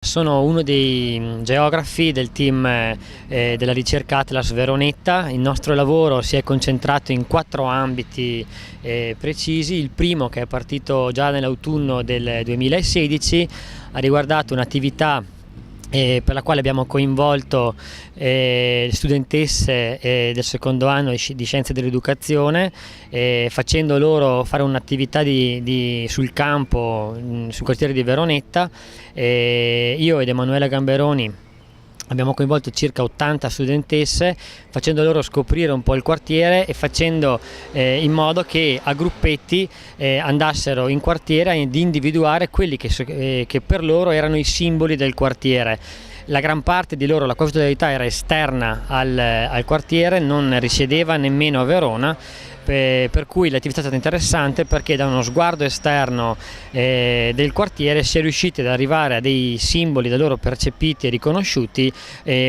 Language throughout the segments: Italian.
Sono uno dei geografi del team della ricerca Atlas Veronetta. Il nostro lavoro si è concentrato in 4 ambiti precisi. Il primo, che è partito già nell'autunno del 2016, ha riguardato un'attività per la quale abbiamo coinvolto le studentesse del secondo anno di Scienze dell'Educazione, facendo loro fare un'attività sul campo, sul quartiere di Veronetta. Io ed Emanuela Gamberoni abbiamo coinvolto circa 80 studentesse, facendo loro scoprire un po' il quartiere e facendo in modo che a gruppetti andassero in quartiere ad individuare quelli che per loro erano i simboli del quartiere. La gran parte di loro, la quasi totalità, era esterna al quartiere, non risiedeva nemmeno a Verona, per cui l'attività è stata interessante perché da uno sguardo esterno del quartiere si è riusciti ad arrivare a dei simboli da loro percepiti e riconosciuti,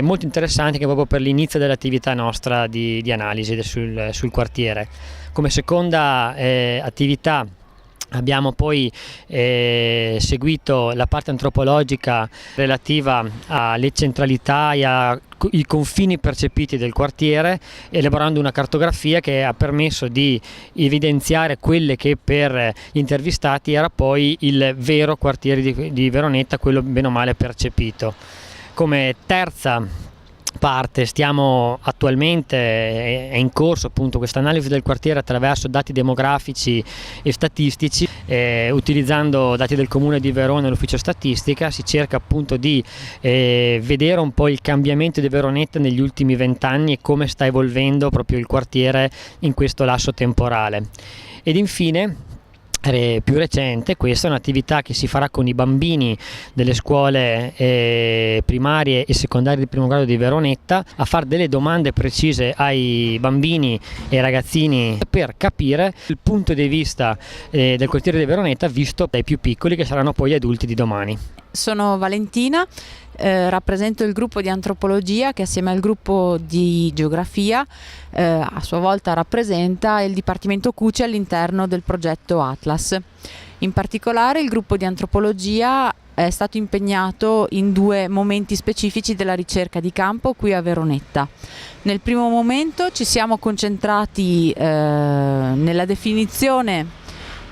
molto interessanti, che proprio per l'inizio dell'attività nostra di analisi sul quartiere. Come seconda attività abbiamo poi seguito la parte antropologica relativa alle centralità e ai confini percepiti del quartiere, elaborando una cartografia che ha permesso di evidenziare quelle che per gli intervistati era poi il vero quartiere di Veronetta, quello bene o male percepito. Come terza parte stiamo attualmente, è in corso appunto questa analisi del quartiere attraverso dati demografici e statistici, utilizzando dati del Comune di Verona e l'Ufficio Statistica. Si cerca appunto di vedere un po' il cambiamento di Veronetta negli ultimi 20 anni e come sta evolvendo proprio il quartiere in questo lasso temporale. Ed infine, più recente, questa è un'attività che si farà con i bambini delle scuole primarie e secondarie di primo grado di Veronetta, a fare delle domande precise ai bambini e ai ragazzini per capire il punto di vista del quartiere di Veronetta visto dai più piccoli, che saranno poi gli adulti di domani. Sono Valentina, rappresento il gruppo di antropologia che assieme al gruppo di geografia a sua volta rappresenta il Dipartimento CUCE all'interno del progetto Atlas. In particolare il gruppo di antropologia è stato impegnato in 2 momenti specifici della ricerca di campo qui a Veronetta. Nel primo momento ci siamo concentrati nella definizione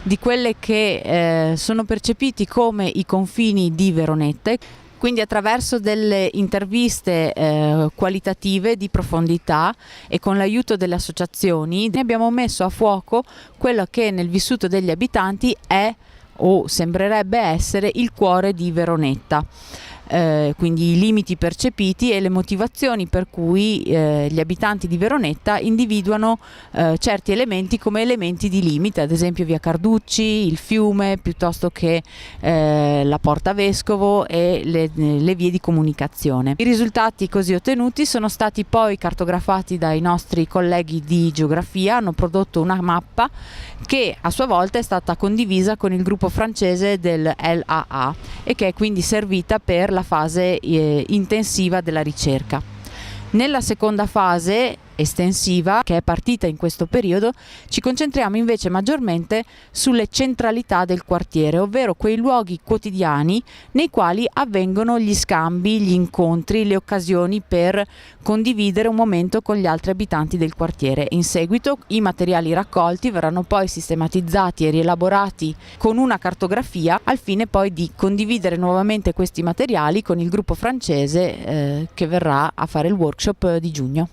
di quelle che sono percepiti come i confini di Veronetta, quindi attraverso delle interviste qualitative di profondità e con l'aiuto delle associazioni abbiamo messo a fuoco quello che nel vissuto degli abitanti è o sembrerebbe essere il cuore di Veronetta. Quindi i limiti percepiti e le motivazioni per cui gli abitanti di Veronetta individuano certi elementi come elementi di limite, ad esempio via Carducci, il fiume, piuttosto che la Porta Vescovo e le vie di comunicazione. I risultati così ottenuti sono stati poi cartografati dai nostri colleghi di geografia, hanno prodotto una mappa che a sua volta è stata condivisa con il gruppo francese del LAA e che è quindi servita per la fase intensiva della ricerca. Nella seconda fase estensiva, che è partita in questo periodo, ci concentriamo invece maggiormente sulle centralità del quartiere, ovvero quei luoghi quotidiani nei quali avvengono gli scambi, gli incontri, le occasioni per condividere un momento con gli altri abitanti del quartiere. In seguito i materiali raccolti verranno poi sistematizzati e rielaborati con una cartografia al fine poi di condividere nuovamente questi materiali con il gruppo francese che verrà a fare il workshop di giugno.